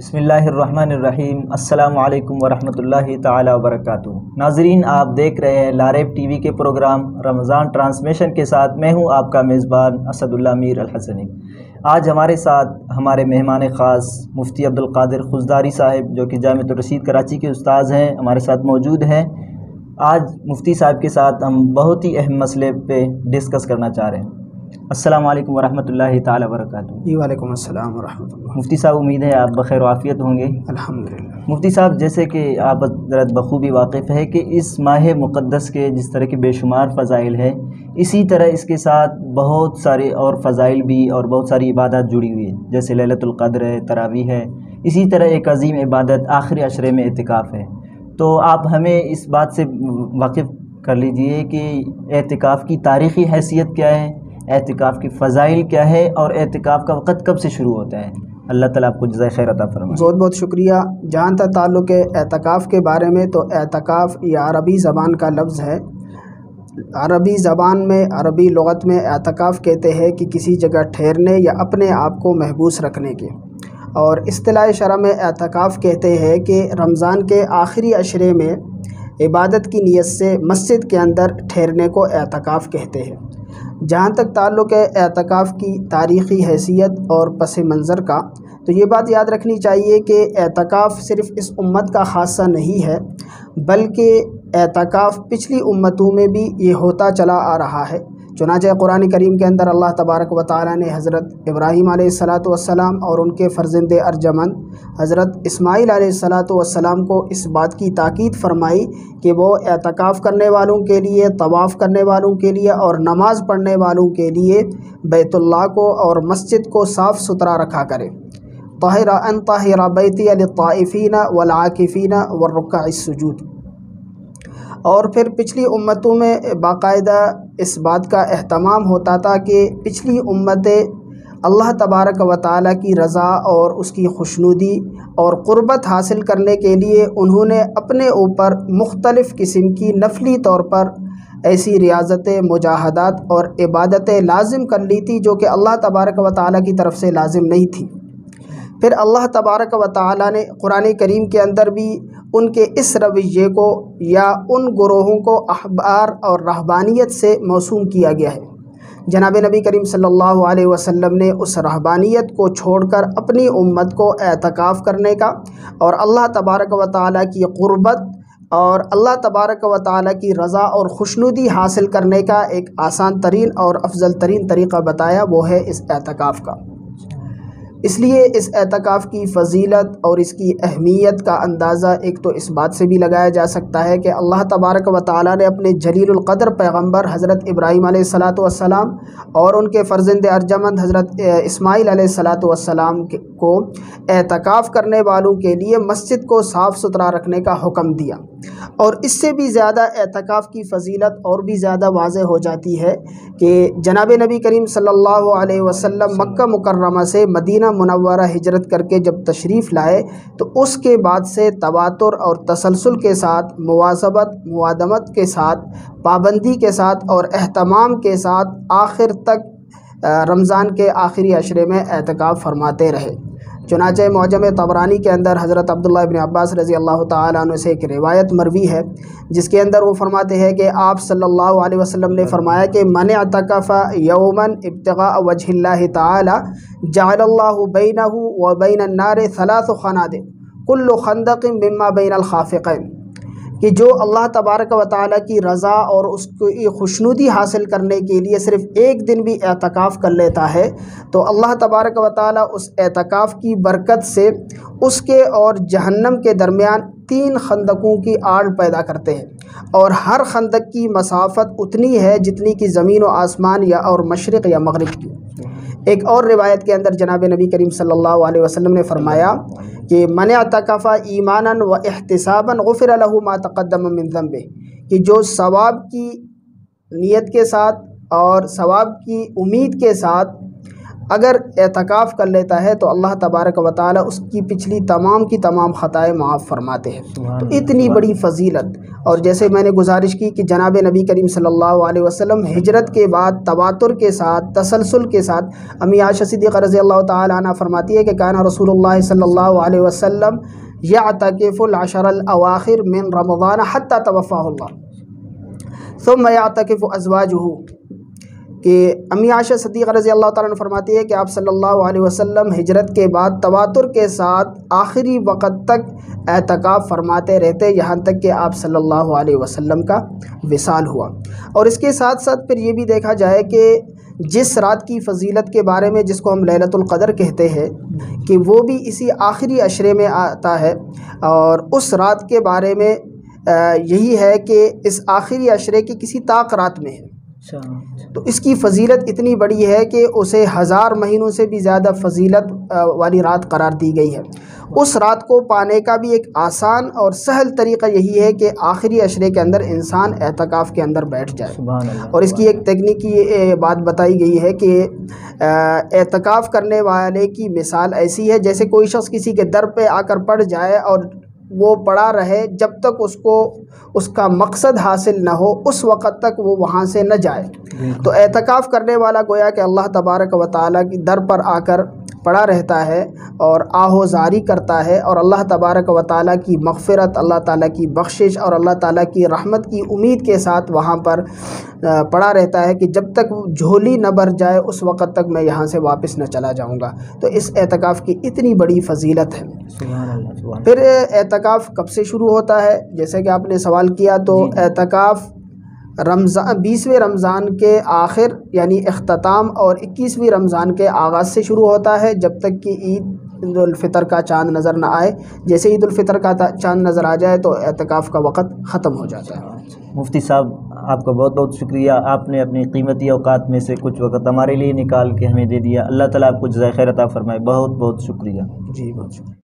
بسم اللہ الرحمن الرحیم۔ السلام علیکم ورحمۃ اللہ تعالی وبرکاتہ۔ ناظرین، آپ دیکھ رہے ہیں لاریب ٹی وی کے پروگرام رمضان ٹرانسمیشن کے ساتھ میں ہوں آپ کا میزبان اسد اللہ میر الحسنی۔ آج ہمارے ساتھ ہمارے مہمان خاص مفتی عبدالقادر خضداری صاحب، جو کہ جامعۃ الرشید کراچی کے استاذ ہیں، ہمارے ساتھ موجود ہیں۔ آج مفتی صاحب کے ساتھ ہم بہت ہی اہم مسئلے پہ ڈسکس کرنا چاہ رہے ہیں۔ السلام علیکم ورحمۃ اللہ تعالی وبرکاتہ۔ جی وعلیکم السلام ورحمۃ اللہ۔ مفتی صاحب، امید ہے آپ بخیر و عافیت ہوں گے۔ الحمدللہ۔ مفتی صاحب، جیسے کہ آپ حضرت بخوبی واقف ہے کہ اس ماہ مقدس کے جس طرح کے بے شمار فضائل ہیں، اسی طرح اس کے ساتھ بہت سارے اور فضائل بھی اور بہت ساری عبادات جڑی ہوئی ہیں، جیسے لیلۃ القدر ہے، تراویح ہے، اسی طرح ایک عظیم عبادت آخری عشرے میں اعتکاف ہے۔ تو آپ ہمیں اس بات سے واقف کر لیجئے کہ اعتکاف کی تاریخی حیثیت کیا ہے، اعتکاف کی فضائل کیا ہے، اور اعتکاف کا وقت کب سے شروع ہوتا ہے۔ اللہ تعالیٰ آپ کو جزائے خیر عطا فرمائے۔ بہت بہت شکریہ۔ جہاں تک تعلق ہے اعتکاف کے بارے میں، تو اعتکاف یہ عربی زبان کا لفظ ہے۔ عربی زبان میں، عربی لغت میں اعتکاف کہتے ہیں کہ کسی جگہ ٹھہرنے یا اپنے آپ کو محبوس رکھنے کے، اور اصطلاح شرع میں اعتکاف کہتے ہیں کہ رمضان کے آخری عشرے میں عبادت کی نیت سے مسجد کے اندر ٹھہرنے کو اعتکاف کہتے ہیں۔ جہاں تک تعلق ہے اعتکاف کی تاریخی حیثیت اور پس منظر کا، تو یہ بات یاد رکھنی چاہیے کہ اعتکاف صرف اس امت کا خاصہ نہیں ہے، بلکہ اعتکاف پچھلی امتوں میں بھی یہ ہوتا چلا آ رہا ہے۔ چنانچہ قرآن کریم کے اندر اللہ تبارک و تعالیٰ نے حضرت ابراہیم علیہ السلام اور ان کے فرزند ارجمند حضرت اسماعیل علیہ السلام کو اس بات کی تاکید فرمائی کہ وہ اعتکاف کرنے والوں کے لیے، طواف کرنے والوں کے لیے اور نماز پڑھنے والوں کے لیے بیت اللہ کو اور مسجد کو صاف ستھرا رکھا کرے۔ طاہر ان طاہر بیتی للطائفین والعاکفین والرکع السجود۔ اور پھر پچھلی امتوں میں باقاعدہ اس بات کا اہتمام ہوتا تھا کہ پچھلی امتیں اللہ تبارک و تعالیٰ کی رضا اور اس کی خوشنودی اور قربت حاصل کرنے کے لیے انہوں نے اپنے اوپر مختلف قسم کی نفلی طور پر ایسی ریاضتیں، مجاہدات اور عبادتیں لازم کر لی تھی جو کہ اللہ تبارک و تعالیٰ کی طرف سے لازم نہیں تھی۔ پھر اللہ تبارک و تعالیٰ نے قرآن کریم کے اندر بھی ان کے اس رویے کو یا ان گروہوں کو احبار اور رہبانیت سے موسوم کیا گیا ہے۔ جناب نبی کریم صلی اللہ علیہ وسلم نے اس رہبانیت کو چھوڑ کر اپنی امت کو اعتکاف کرنے کا اور اللہ تبارک و تعالیٰ کی قربت اور اللہ تبارک و تعالیٰ کی رضا اور خوشنودی حاصل کرنے کا ایک آسان ترین اور افضل ترین طریقہ بتایا، وہ ہے اس اعتکاف کا۔ اس لیے اس اعتکاف کی فضیلت اور اس کی اہمیت کا اندازہ ایک تو اس بات سے بھی لگایا جا سکتا ہے کہ اللہ تبارک و تعالیٰ نے اپنے جلیل القدر پیغمبر حضرت ابراہیم علیہ السلام اور ان کے فرزند ارجمند حضرت اسماعیل علیہ السلام کو اعتکاف کرنے والوں کے لیے مسجد کو صاف ستھرا رکھنے کا حکم دیا۔ اور اس سے بھی زیادہ اعتکاف کی فضیلت اور بھی زیادہ واضح ہو جاتی ہے کہ جناب نبی کریم صلی اللہ علیہ وسلم مکہ مکرمہ سے مدینہ منورہ ہجرت کر کے جب تشریف لائے، تو اس کے بعد سے تواتر اور تسلسل کے ساتھ، مواظبت، موادمت کے ساتھ، پابندی کے ساتھ اور اہتمام کے ساتھ آخر تک رمضان کے آخری عشرے میں اعتکاف فرماتے رہے۔ چنانچہ معجم طبرانی کے اندر حضرت عبداللہ ابن عباس رضی اللہ تعالیٰ عنہ سے ایک روایت مروی ہے، جس کے اندر وہ فرماتے ہیں کہ آپ صلی اللہ علیہ وسلم نے فرمایا کہ من اعتکف یوما ابتغاء وجہ اللہ تعالی جعل اللہ بینہ وبین النار 3 خنادق کل خندق مما بین الخافقین، کہ جو اللہ تبارک و تعالیٰ کی رضا اور اس کی خوشنودی حاصل کرنے کے لیے صرف ایک دن بھی اعتکاف کر لیتا ہے، تو اللہ تبارک و تعالیٰ اس اعتکاف کی برکت سے اس کے اور جہنم کے درمیان 3 خندقوں کی آڑ پیدا کرتے ہیں، اور ہر خندق کی مسافت اتنی ہے جتنی کہ زمین و آسمان یا اور مشرق یا مغرب کی۔ ایک اور روایت کے اندر جناب نبی کریم صلی اللہ علیہ وسلم نے فرمایا کہ من اعتکف ایمانا و احتسابا غفر له ما تقدم من ذنبه، کہ جو ثواب کی نیت کے ساتھ اور ثواب کی امید کے ساتھ اگر اعتکاف کر لیتا ہے تو اللہ تبارک و تعالی اس کی پچھلی تمام کی تمام خطائیں معاف فرماتے ہیں۔ تو اتنی بڑی فضیلت، اور جیسے میں نے گزارش کی کہ جناب نبی کریم صلی اللہ علیہ وسلم ہجرت کے بعد تواتر کے ساتھ، تسلسل کے ساتھ، امی عائشہ صدیقہ رضی اللہ تعالی عنہ فرماتی ہے کہ کان رسول اللہ صلی اللہ علیہ وسلم یعتکف العشر الاواخر من رمضان حتی توفاہ اللہ ثم یعتکف ازواجہ، کہ امی عائشہ صدیقہ رضی اللہ تعالیٰ عنہ فرماتی ہے کہ آپ صلی اللہ علیہ وسلم ہجرت کے بعد تواتر کے ساتھ آخری وقت تک اعتکاف فرماتے رہتے، یہاں تک کہ آپ صلی اللہ علیہ وسلم کا وصال ہوا۔ اور اس کے ساتھ ساتھ پھر یہ بھی دیکھا جائے کہ جس رات کی فضیلت کے بارے میں، جس کو ہم لیلۃ القدر کہتے ہیں، کہ وہ بھی اسی آخری عشرے میں آتا ہے، اور اس رات کے بارے میں یہی ہے کہ اس آخری عشرے کی کسی طاق رات میں ہے، تو اس کی فضیلت اتنی بڑی ہے کہ اسے 1000 مہینوں سے بھی زیادہ فضیلت والی رات قرار دی گئی ہے۔ اس رات کو پانے کا بھی ایک آسان اور سہل طریقہ یہی ہے کہ آخری عشرے کے اندر انسان اعتکاف کے اندر بیٹھ جائے، اور اس کی ایک تکنیکی بات بتائی گئی ہے کہ اعتکاف کرنے والے کی مثال ایسی ہے جیسے کوئی شخص کسی کے در پہ آ کر پڑ جائے اور وہ پڑا رہے جب تک اس کو اس کا مقصد حاصل نہ ہو، اس وقت تک وہ وہاں سے نہ جائے۔ تو اعتکاف کرنے والا گویا کہ اللہ تبارک و تعالیٰ کی در پر آ کر پڑا رہتا ہے اور آہوزاری کرتا ہے، اور اللہ تبارک و تعالیٰ کی مغفرت، اللہ تعالیٰ کی بخشش اور اللہ تعالیٰ کی رحمت کی امید کے ساتھ وہاں پر پڑا رہتا ہے کہ جب تک جھولی نہ بھر جائے اس وقت تک میں یہاں سے واپس نہ چلا جاؤں گا۔ تو اس اعتکاف کی اتنی بڑی فضیلت ہے۔ پھر اعتکاف کب سے شروع ہوتا ہے؟ جیسے کہ آپ نے سوال کیا، تو اعتکاف 20ویں رمضان کے آخر یعنی اختتام اور 21ویں رمضان کے آغاز سے شروع ہوتا ہے، جب تک کہ عید الفطر کا چاند نظر نہ آئے۔ جیسے عید الفطر کا چاند نظر آ جائے تو اعتکاف کا وقت ختم ہو جاتا ہے۔ مفتی صاحب، آپ کا بہت بہت شکریہ، آپ نے اپنی قیمتی اوقات میں سے کچھ وقت ہمارے لیے نکال کے ہمیں دے دیا۔ اللہ تعالیٰ آپ کو جزائے خیر عطا فرمائے، بہت بہت شکریہ۔ جی بہت شکریہ۔